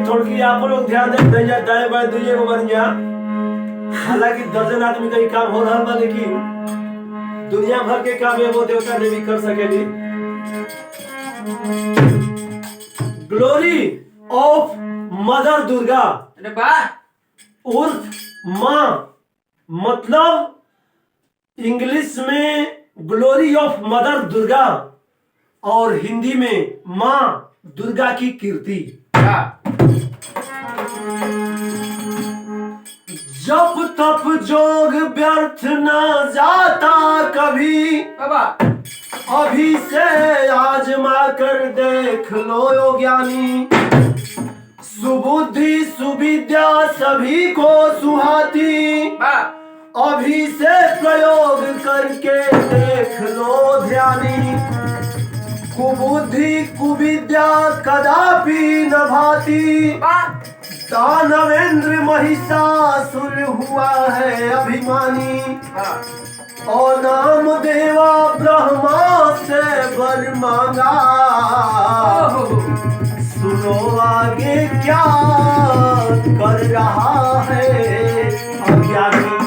थोड़की आप लोग ध्यान दे दाएं बाएं दीजिए को बढ़िया। हालांकि दर्जन आदमी का ही काम हो रहा था, लेकिन दुनिया भर के काम वो देवता ने भी कर सकेली। ग्लोरी ऑफ मदर दुर्गा उर्फ माँ, मतलब इंग्लिश में ग्लोरी ऑफ मदर दुर्गा और हिंदी में माँ दुर्गा की कीर्ति। जप तप जोग व्यर्थ न जाता कभी, अभी से आजमा कर देख लो यो ज्ञानी। सुबुद्धि सुविद्या सभी को सुहाती, अभी से प्रयोग करके देख लो ध्यानी। कुबुद्धि कुविद्या कदापि न भाती, दानवेंद्र महिषासुर हुआ है अभिमानी। और नाम देवा ब्रह्मा से वर मांगा, सुनो आगे क्या कर रहा है अज्ञानी।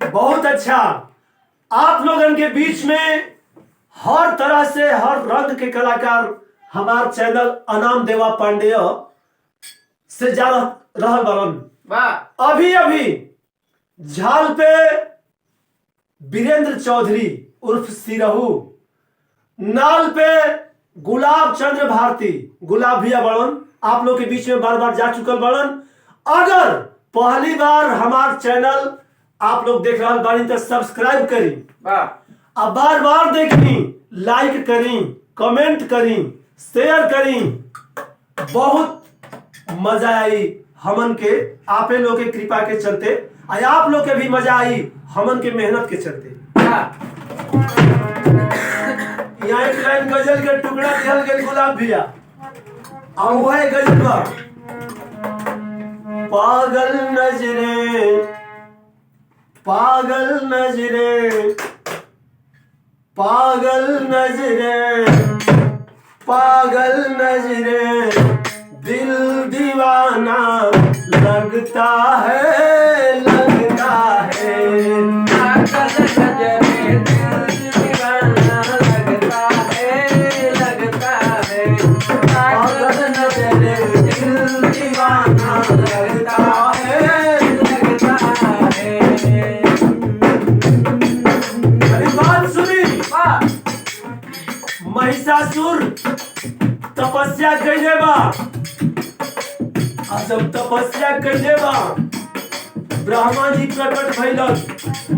बहुत अच्छा, आप लोगन के बीच में हर तरह से हर रंग के कलाकार हमार चैनल अनाम देवा पांडेय से जा रहा बरन। अभी अभी झाल पे वीरेंद्र चौधरी उर्फ सिरहू, नाल पे गुलाब चंद्र भारती, गुलाब भैया बड़न, आप लोग के बीच में बार बार जा चुकल बड़न। अगर पहली बार हमार चैनल आप लोग देख रहा बानी तो सब्सक्राइब करी, अब बार बार देखी, लाइक करी, कमेंट करी, शेयर करी। बहुत मजा आई हमन के, आपे लोग के कृपा के चलते, आप लोग के भी मजा आई हमन के मेहनत के चलते। यहाँ एक लाइन गजल के टुकड़ा दिहल गए गुलाब भैया, और वह गजल बा, पागल नजरे, पागल नजरे, पागल नजरे, पागल नजरे, दिल दीवाना लगता है, लगता है। पागल नजरे, दिल दीवाना लगता है, लगता है। पागल नजरे, दिल दीवाना लगता है, लगता है। अरे बात सुनी, महिषासुर तपस्या कैले बा, जब तपस्या कैले बा ब्रह्मा जी प्रकट भइलन,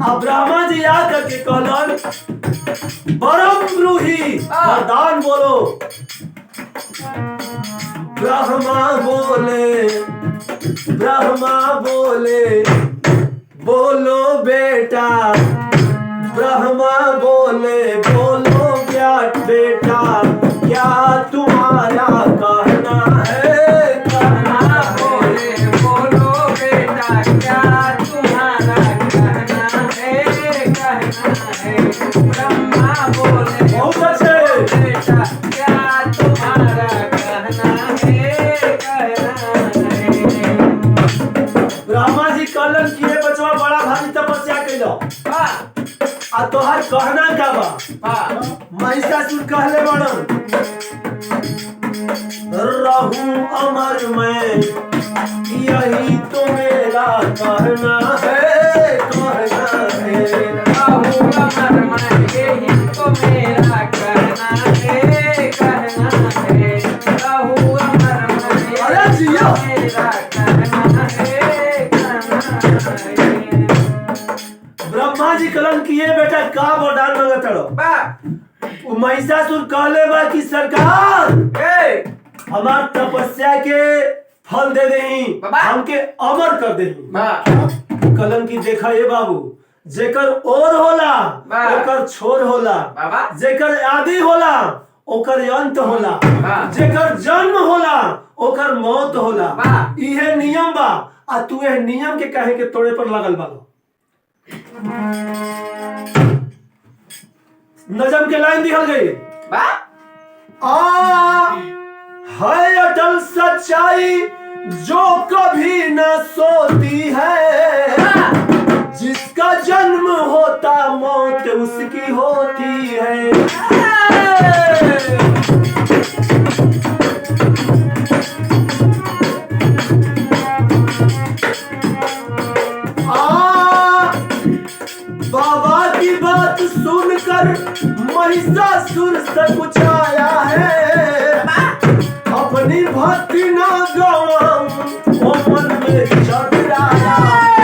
आ ब्रह्मा जी आकर के कहलन परम ब्रूही वरदान बोलो। ब्रह्मा बोले, ब्रह्मा बोले, बोलो बेटा, ब्रह्मा बोले, बोलो बेटा, क्या तुम्हारा कहना है, कहना बोले, बोलो बेटा, क्या तुम्हारा कहना है, कहना है। ब्रह्मा बोले, बहुत अच्छे बेटा, क्या तुम्हारा कहना है, कहना है। ब्रह्मा जी कहलन कि ये बचवा बड़ा भारी तपस्या कैलो, आ तोहार कहना का बा? महिषासुर कहले बड़न, रहूं अमर में, यही तो मेरा कहना है, कहना है। रहूं अमर में, यही तो मेरा कहना है, कहना है। रहूं अमर में, मेरा कहना है, कहना है। ब्रह्मा जी कलन किए बेटा का वरदान मांगत रहो। महिषासुर कहले बा कि सरकार हमार तपस्या के फल दे देही, हमके अमर कर देही। कलन की देखा ये बाबू, जेकर ओर होला ओकर छोर होला, जेकर आदि होला ओकर अंत होला, जेकर जन्म होला ओकर मौत होला। इहे नियम बा, आ तू ए नियम के कहे के तोड़े पर लगल बा। नजम के लाइन दिखल गई, है अटल सच्चाई जो कभी न सोती है, जिसका जन्म होता मौत उसकी होती है। बाबा की बात सुनकर महिषासुर सकुचाया है, अपनी भक्ति न गवाऊं वो मन में चढ़ाया है।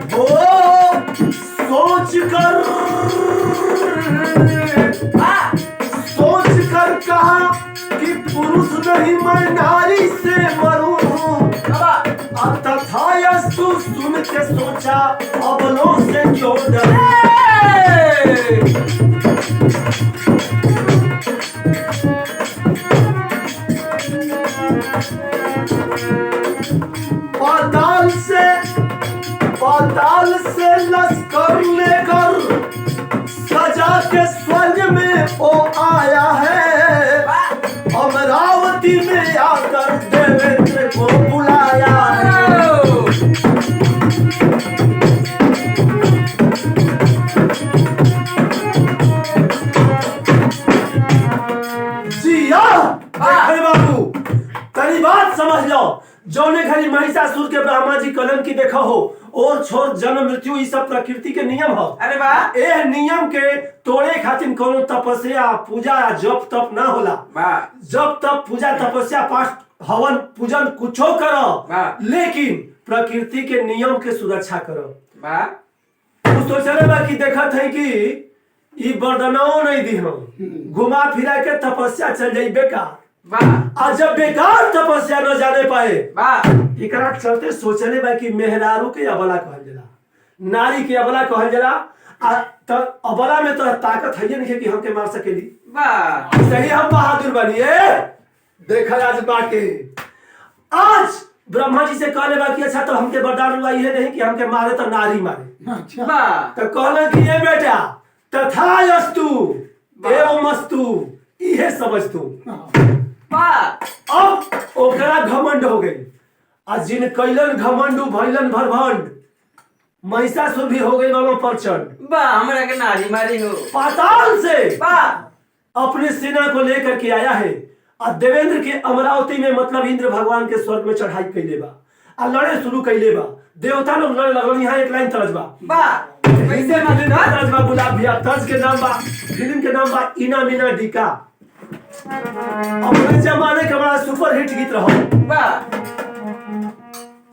वो सोच कर कहा कि पुरुष नहीं मैं नारी से मरूं, तथास्तु सुन के सोचा अबलों से क्यों डरे। पाताल से लश्कर लेकर सजा के स्वर्ग में वो आया है, अमरावती में आकर देवेंद्र को बुलाया है। जी बाबू, तेरी बात समझ लो, जौने घड़ी महिषासुर के ब्रह्मा जी कलन की देखो हो और छोड़ जन्म मृत्यु ये सब प्रकृति के नियम हो। अरे वाह ए नियम के तोड़े खातिर कोनो तपस्या पूजा या जप तप ना होला। वाह जब तप पूजा तपस्या पाठ हवन पूजन कुछो करो वाह लेकिन प्रकृति के नियम के सुरक्षा करो। वाह तू सोचले बा कि देखत है कि ई बरदनाओ नहीं दी हम घुमा फिरा के तपस्या चल जाई बेकार। वाह आज जब बेकार तपस्या न जाने पाए वाह एकरा चलते सोचले बा कि मेहरारू के अबला कहल जाला, नारी के अबला कहल जाला। आ त अबला में तो ताकत है नहीं कि हमके मार सकेली। वाह सही हम बहादुर बनिए। देखा आज बाके आज ब्रह्मा जी से कहले बा कि अच्छा तो हमके वरदान हुआ ये नहीं कि हमके मारे तो नारी मारे। वाह तो कहले कि ये बेटा तथास्तु एवमस्तु इहे समझतू। वाह अब ओकरा घमंड हो गई। आ जिन कैलन घमंडू भैलन भरभंड महिषासुर भी हो गई बाबा प्रचंड। वाह हमरा के नारी मारी हो। पाताल से वाह अपने सेना को लेकर के आया है। और देवेंद्र के अमरावती में मतलब इंद्र भगवान के स्वर्ग में चढ़ाई कैले बा आ लड़े शुरू कैले बा। देवता लोग लड़े लगल। यहाँ एक लाइन तर्ज बा वाह कैसे तर्ज बा गुलाब भैया। तर्ज के नाम बा फिल्म के नाम बा इना मीना डिका। अपने जमाने का बड़ा सुपर हिट गीत रहा। वाह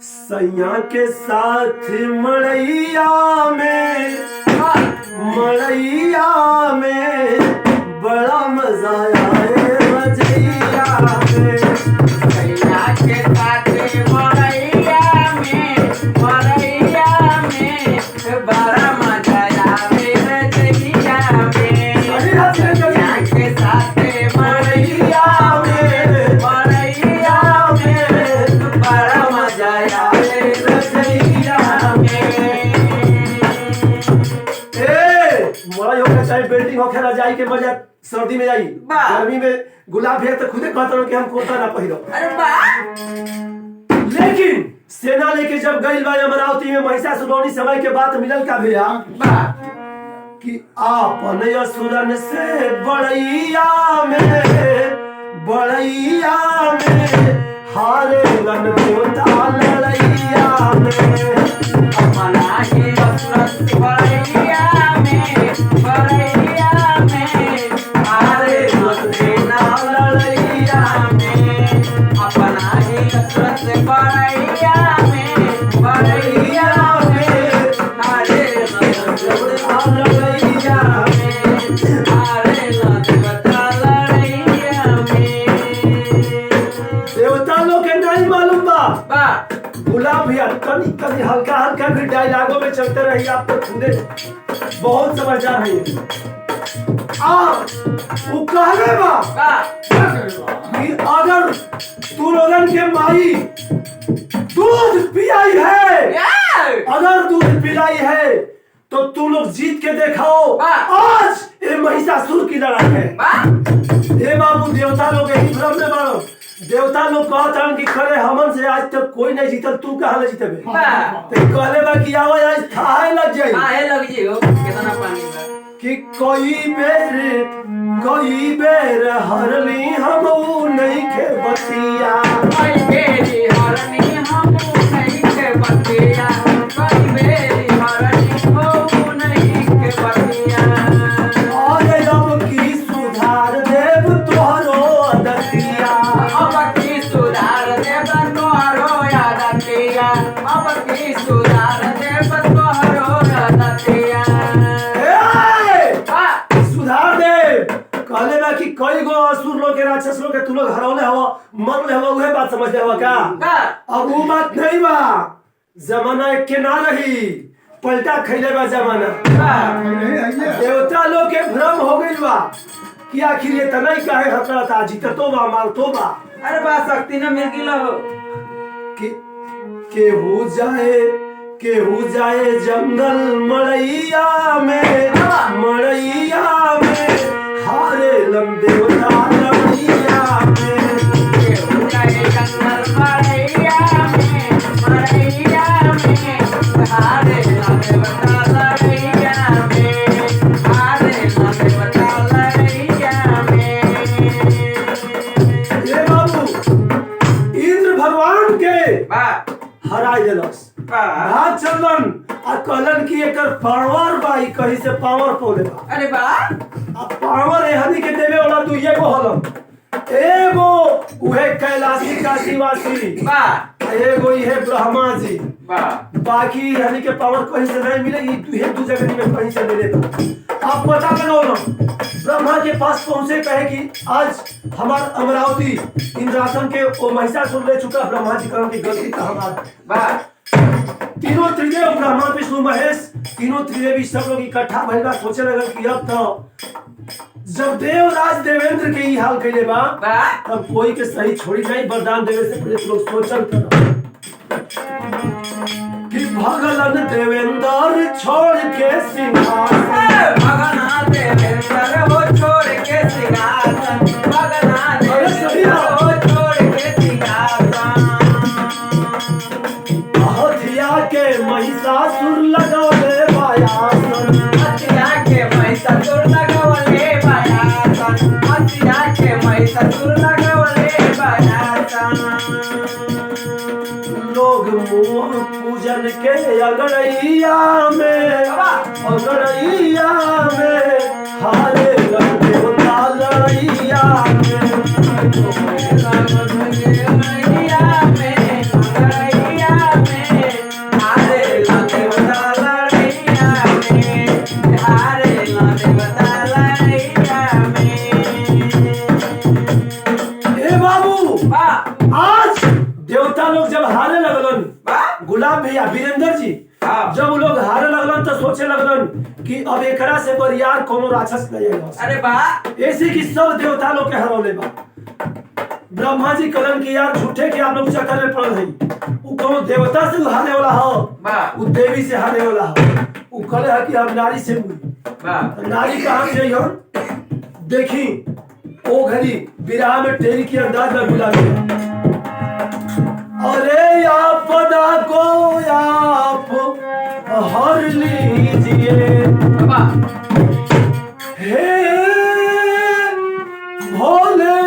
सैया के साथ मड़ैया में मड़ैया में बड़ा मजा आए रजैया में। सैया के साथ मड़ैया में बड़ा मजा आवे रजैया में। सैया के साथ मड़ैया में बड़ा मजा आवे रजैया में। मड़ई होकर चाहे बिल्डिंग होकर रजाई के मजा सर्दी में जाई। वाह। गर्मी में गुलाब भैया तो खुदे कहता रहो कि हम कुर्ता ना पहिरो। अरे वाह लेकिन सेना लेके जब गई बा अमरावती में महिषासुर समय के बाद मिलल का भैया वाह कि आपन असुरन से बड़ैया में हारे लन देवता लड़ैया में। अपना ही असरत बड़ैया में हारे लगे ना लड़ैया में। अपना ही असरत बड़ैया में हारे देवता लड़ैया में। हारे देवता लड़ैया में। देवता लोग के नहीं मालूम बा। वाह गुलाब भैया कभी कभी हल्का हल्का भी डायलॉगों में चलते रहिए। आप तो खुदे बहुत समझदार हैं। वो कहले बा वाह कि अगर तू लोगन के माई दूध पिलाई है, अगर दूध पिलाई है तो तू लोग जीत के दिखाओ। वाह। आज ये महिषासुर की लड़ाई है। वाह हे बाबू देवता लोग यही भ्रम में बनो। देवता लोग कहता कि खरे हमन से आज तक कोई नहीं जीतल तू कहाँ जीतबे। वाह तो कहले बा कि आवाज आज थाहे लग जाई आहे लग जी हो कितना पानी बा। कि कोई बेर हरली हम नहीं के बतिया। कोई बेरी हरनी हम नहीं के बतिया। कोई बेरी हरनी हम नहीं के बतिया। और अब की सुधार देव तोहरो अदतिया। अब की सुधार देव तोहरो यादतिया। अब की सुधार देव तोहरो यादतिया। सुधार दे कहले बा कि कई गो असुर लोग के राक्षस लोग के तू लोग हरौले हवा मरले हवा उहे बात समझ हवा का। अब वो बात नहीं बा। जमाना एक के ना रही पलटा खैले बा जमाना। देवता लोग के भ्रम हो गई बा कि आखिर ये तनाई काहे हकड़ता जीततो बा मारतो बा। अरे बा शक्ति न मिल गिला हो कि केहू जाए जंगल मड़ैया में हारे लंबे लड़ैया में। केहू जाए जंगल मड़ैया में हारे लंबे लड़ैया में। हारे लंबे लड़ैया में। ये बाबू इंद्र भगवान के वाह भाग चलन आ कहलन कि एकर पावर बा ई कहीं से पावर पोले बा। अरे बा आ पावर एहनी के देवे वाला तू ये को हलन एगो उहे कैलाशी काशीवासी बा एगो ये ब्रह्मा जी बा बाकी यानी के पावर कहीं से नहीं मिलेगी ये दू जगह में कहीं से मिलेगा। आप पता लगाओ ना ब्रह्मा के पास पहुंचे कहे कि आज हमार अमरावती इंद्रासन के वो महिषासुर ले चुका। ब्रह्मा जी कहें कि गलती का हमारा बा तीनों त्रिदेव ब्रह्मा विष्णु महेश तीनों त्रिदेवी सब लोग इकट्ठा भइल बा सोचे लगल कि अब तो जब देवराज देवेंद्र के ही हाल कैले बा तब कोई के सही छोड़ी नहीं वरदान देवे से पहले लोग सोचल कर कि भगलन देवेंद्र छोड़ के सिंहासन भगना देवेंद्र हो छोड़ के सिंहासन भगना देवेंद्र हो छोड़ के सिंहासन हथिया के महिषासुर लगौले बायासन हथिया के महिषासुर लगौले बायासन हथिया के महिषासुर लगौले बायासन लोग मुँह पूजन के अगड़ैया में हारे देवता लड़ैया ए बाबू आज देवता लोग जब हारे लगलन गुलाब भैया वीरेंद्र जी जब वो लोग हारे लगलन तो सोचे लगलन कि अब एकरा से बरियार कोनो राक्षस नहीं है। अरे बा ऐसे कि सब देवता लोग के हरौले बा। ब्रह्मा जी कहलन कि यार झूठे के आप लोग चक्कर में पड़ल हई उ कोनो देवता से हारे वाला हो उ देवी से हारे वाला हो उ कहले है कि हम नारी से मुई नारी कहां से जइयो देखी ओ घड़ी विराह में टेरी की अंदाज में बुला लिया। अरे आपदा को आप हर लीजिए हे भोले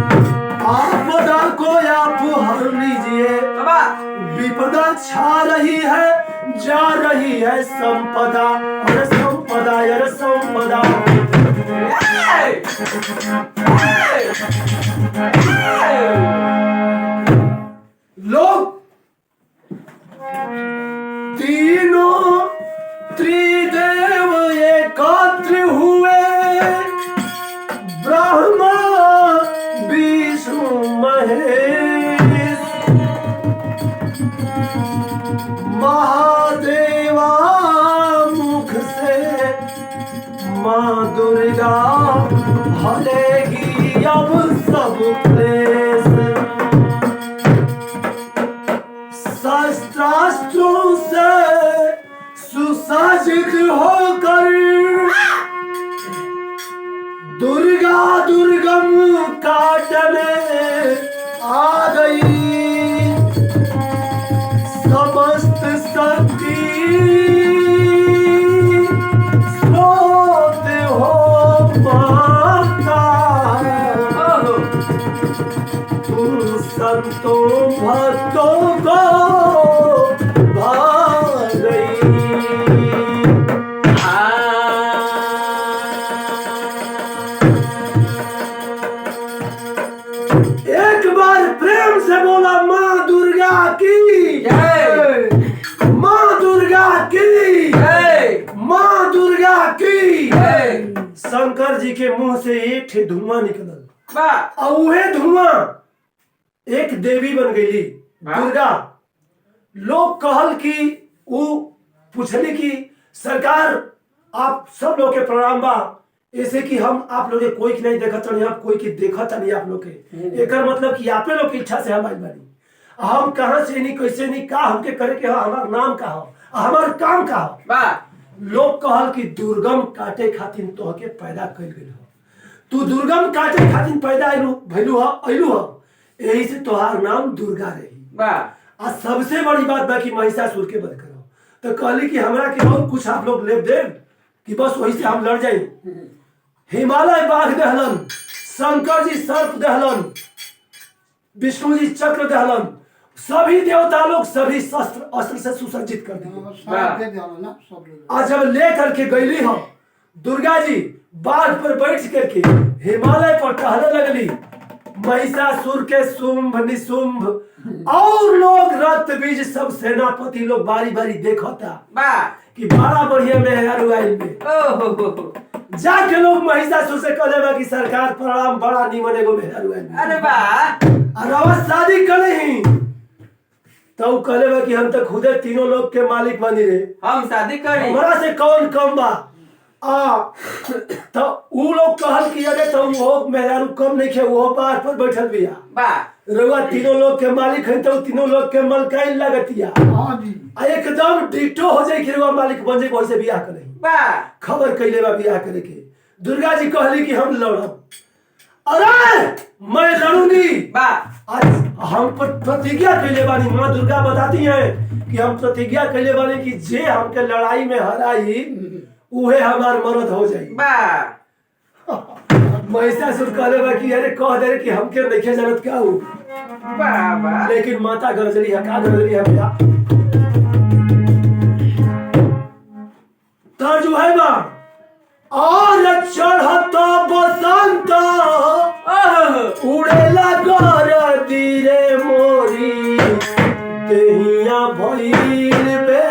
आपदा को आप हर लीजिए विपदा छा रही है जा रही है संपदा और संपदा यार संपदा लोग तीनों त्रिदेव एकत्र हुए ब्रह्मा विष्णु महेश महादेवा मुख से माँ दुर्गा हरेगी अब सब क्लेश शस्त्रास्त्रों से सुसज्जित होकर दुर्गा दुर्गम काटने आ गई समस्त शक्ति स्रोत हो माता तुम संतों भक्तों को भा गई। एक बार प्रेम से बोला माँ दुर्गा की जय माँ दुर्गा की जय माँ दुर्गा की जय शंकर जी के मुंह से एक ठे धुआं निकलल बा और वह धुआं एक देवी बन गई दुर्गा। लोग कहल कि वो पूछली कि सरकार आप सब लोग के प्रणाम बा ऐसे कि हम आप लोग के कोई की नहीं देखत नहीं आप कोई की देखत नहीं आप लोग के एकर मतलब कि आपे लोग की इच्छा से हम आइल बानी हम कहां से नहीं कैसे नहीं का हमके करे के हो हमार नाम का हो हमार काम का हो बा लोग कहल कि दुर्गम काटे खातिर तोहके पैदा कइल गेल हो तू दुर्गम काटे खातिर पैदा भइलू हो यही से तोहार नाम दुर्गा रही बा आ सबसे बड़ी बात बा कि महिषासुर के वध करो तो कहली कि हमरा के और कुछ आप लोग ले दे कि बस वही से हम लड़ जाई हिमालय बाघ दहलन शंकर जी सर्प दहलन विष्णु जी चक्र दहलन, सभी देवता लोग सभी शस्त्र अस्त्र से सुसज्जित कर दिए। आज जब ले करके गईली हम दुर्गा जी बाघ पर बैठ करके हिमालय पर टहलने लगली, महिषासुर के शुंभ निशुंभ और लोग रक्त बीज सब सेनापति लोग बारी बारी देखता कि बड़ा बढ़िया मेहरारू आइल में। जाके लोग महिषासुर से कहले बा कि सरकार प्रणाम, बड़ा निमन एगो मेहरारू आइल में। अरे वाह, और आवाज शादी करे ही तो कहले बा कि हम तो खुदे तीनों लोग के मालिक बनी रे, हम शादी करी, हमरा से कौन कम बा। तो उ लोग कहल कि अरे तो वो मेहरारू कम नहीं खे, वो बात पर बैठल बिया बा रउआ तीनों लोग के मालिक है, तो तीनों लोग के मलकाइन लगतिया। एकदम डिटो हो जाए कि रउआ मालिक बन जाए, वैसे बियाह करे बा खबर कैले बा बियाह करे के। दुर्गा जी कहली कि हम लड़ब, अरे मैं लड़ूंगी बा। आज हम प्रतिज्ञा कैले बानी, माँ दुर्गा बताती हैं कि हम प्रतिज्ञा कैले बानी कि जे हमके लड़ाई में हराई उहे हमार मरद हो जाई बा। महिषासुर कहले बा कि अरे कह दे कि हमके नइखे जानत का हूँ, बा लेकिन माता गरजली है, का गरजली है भैया तर्जु है बा। और चढ़ता बसंत उड़ेला कर धीरे मोरी, देहिया भइल बे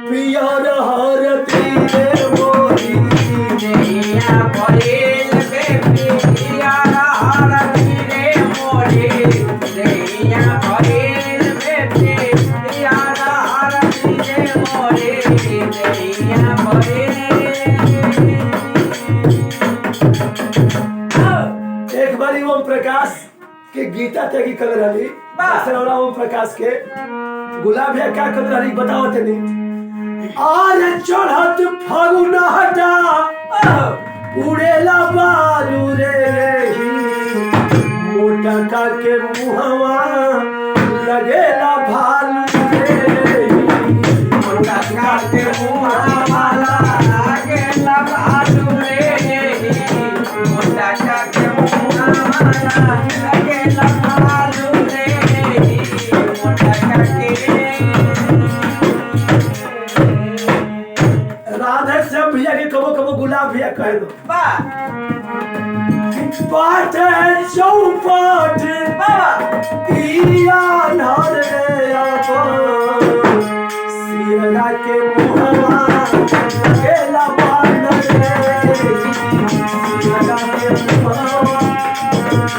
पियर हर धीरे मोरी, देहिया भइल बे पियर हर धीरे मोरी, देहिया भइल बे पियर हर धीरे मोरी, देहिया भइल। एक बारी ओम प्रकाश के गीता त्यागी कर रही ओम प्रकाश के गुलाब है क्या कर रही बताओ तनी। आज चढ़त फागुन हटा उड़ेला बालू रे, मोटा का के मुहवा लगेला भालू रे, मोटा का के मुहवा लगेला भालू रे, मोटा का के मुहवा लगेला भालू रे, मोटा का के। राधे श्याम भैया के कबो कबो गुलाब भैया कह दो बा पाठ चौपट इया नर रे अपन, सियरा के मुहवा गेला बानर रे, सियरा के मुहवा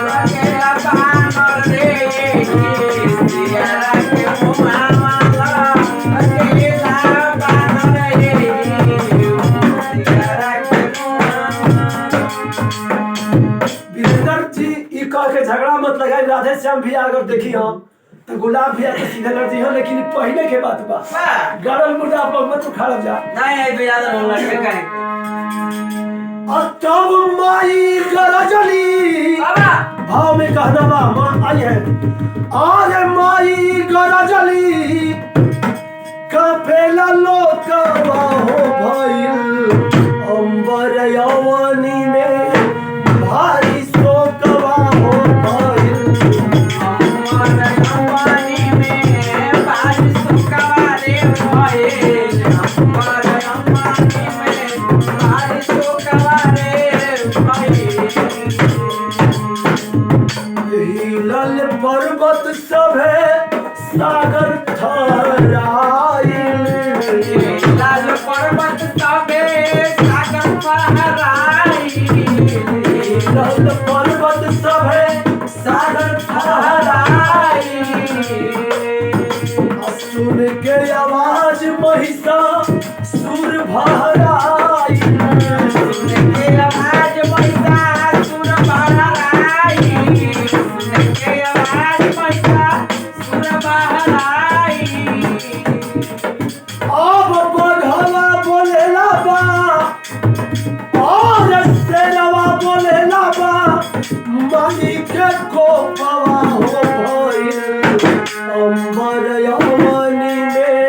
लगेला बानर रे, सियरा के मुहवा लगेला बानर रे, सियरा के वीरेंद्र जी ई कह के झगड़ा मत लगाई। राधे श्याम भैया अगर देखी हम तो गुलाब भैया तो सीधे लड़ दी हो, लेकिन पहले के बात बा गरल मुर्दा आप लोग मत उखाड़ जा। नहीं है बिरादर हो लड़के का है तब माई गरजली बाबा भाव में कहना बा माँ आई है। अरे माई गरजली कपेला लोकवा हो भइल, अंबर यवनी में भारी शोकवा हो भइल, अमर अंबानी में बारिश कवारे भइल, अमर अंबानी में बारिश कवारे भइल। हिलल पर्वत सभे सागर थराइल, लाल पर्वत सबे सागर फहराई, हिलल पर्वत सभे सागर थराइल, सुन के आवाज महिषा सुर भराइल, सुन के आवाज महिषासुर बहराई, सुन के आवाज महिषासुर बहराई। अब बघवा बोलेला बा और शेरवा बोलेला बा, मालिक के कोपवा हो भइल, अंबर यवनी में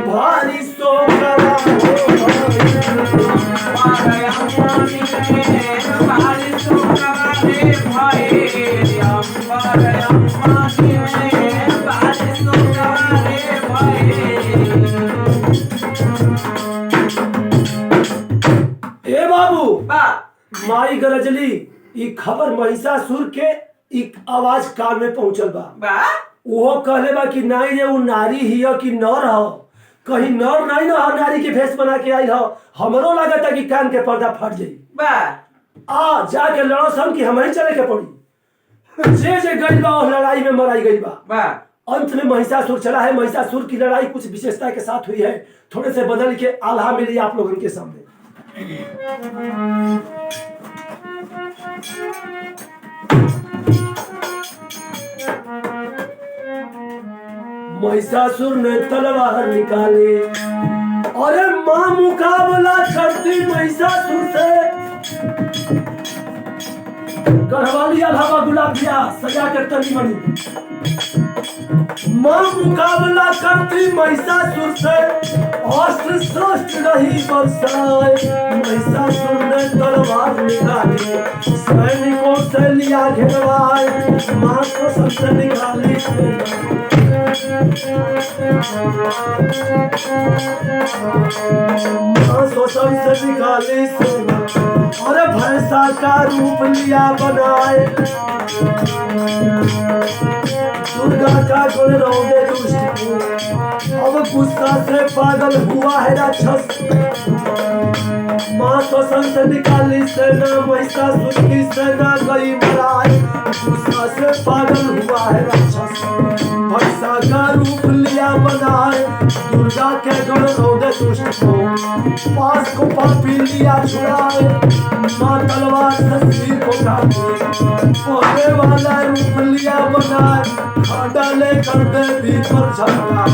भारी शोकवा हो भइल, अमर अंबानी में बारिश कवारे भइल, अमर अरे अम्मा की में बारिश तो सवारे भये। ए बाबू बा माई गरजली ई खबर महिषासुर के एक आवाज कान में पहुंचल बा। बा वो कहले बा कि नाई रे वो नारी हिय कि नर हो, कहीं नर नहीं ना हो नारी के भेष बना के आई हो। हमरो लगता कि कान के पर्दा फट जाई। बा आ जाके लड़ो सन कि हमें चले के पड़ी। जे गई बा उस लड़ाई में मराई गई बा। बा अंत में महिषासुर चला है। महिषासुर की लड़ाई कुछ विशेषता के साथ हुई है, थोड़े से बदल के आल्हा मिली आप लोगों के सामने। महिषासुर ने तलवार निकाली, अरे मां मुकाबला करती महिषासुर से। गढ़वालिया हवा गुलाबिया सजा कर तनी मनी। मां मुकाबला करती महिषासुर से, अस्त्र शस्त्र नहीं बरसाए। महिषासुर ने तलवार निकाली, सैनिकों से लिया घेरवाए। मां को सबसे निकाली शोषण से निकाली सेना, अरे भैंसा का रूप लिया बनाए। दुर्गा का गुण रौदे दुष्ट को, अब गुस्सा से पागल हुआ है राक्षस। मां शोषण से निकाली सेना, महिषासुर की सेना गई मराए। गुस्सा से पागल हुआ है राक्षस, भैंसा का रूप लिया बनाए। दुर्गा के गुण रौदे दुष्ट को, पास को पापी लिया छुड़ाए। मां तलवार से सिर को काटे, पहले वाला रूप लिया बनाए। खाड़ा लेकर देवी पर झपटा,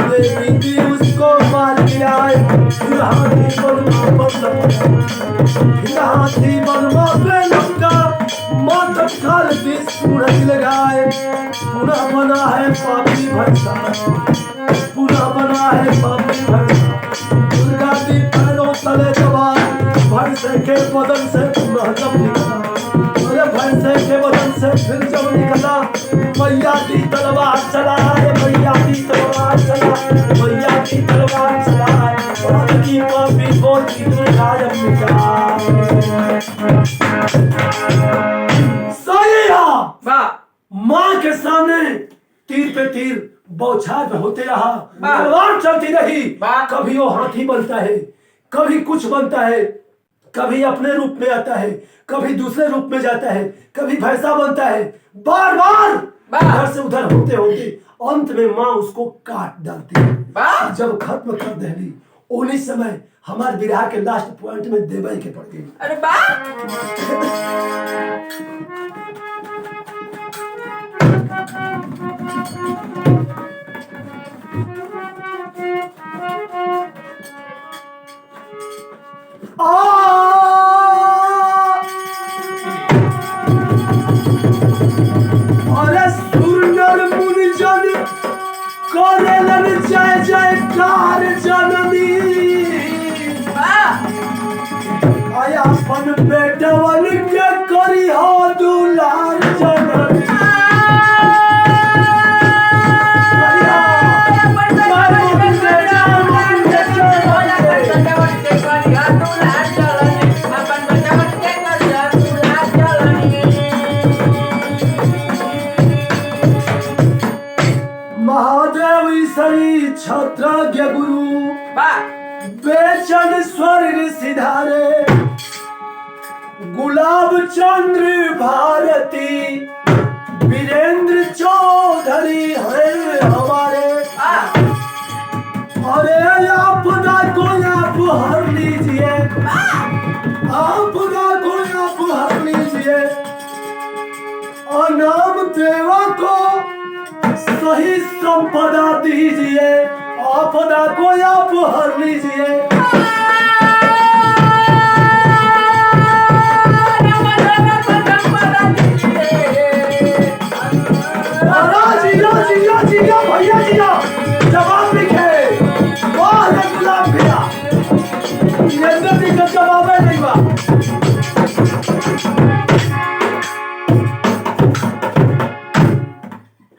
देवी थी उसको मार गिराए। फिर हाथी बलवा पर लपका, फिर हाथी बलवा पे लपका। मां तत्काल की सूरज लगाए। पुनः बना है पापी भैंसा, पुनः बना है पापी भैंसा। दुर्गा की पैरों तले दबाए, भैंसे के बदन से पुनः जब निकला। अरे भैंसे के बदन से फिर जब निकला, मैया की तलवार चलाए। मैया की तलवार चलाए, मैया की तलवार चलाए। की पापी को की दुर्गा जब मिटाए। सही है। मां के सामने तीर पे तीर बौछार होते रहा, तलवार चलती रही। कभी वो हाथी बनता है, कभी कुछ बनता है, कभी अपने रूप में आता है, कभी दूसरे रूप में जाता है, कभी भैंसा बनता है। बार बार इधर से उधर होते होते अंत में मां उसको काट डालती है। जब खत्म कर देली उन्हीं समय हमारे विराह के लास्ट पॉइंट में देवई के पड़ गई। अरे अरे सुरनर मुनिजन करेलन जय जयकार जननी। आया अपन बेटवन के करी हो दुलार जननी। महादेव ईश्वरी क्षत्रज्ञ गुरु, बेचन स्वर्ग सिधारे। गुलाब चंद्र भारती, वीरेंद्र चौधरी है हमारे। अरे आपदा को आप हर लीजिए, आपदा को आप हर लीजिए। अनाम देवा को सही संपदा दीजिए, आपदा को आप हर लीजिए।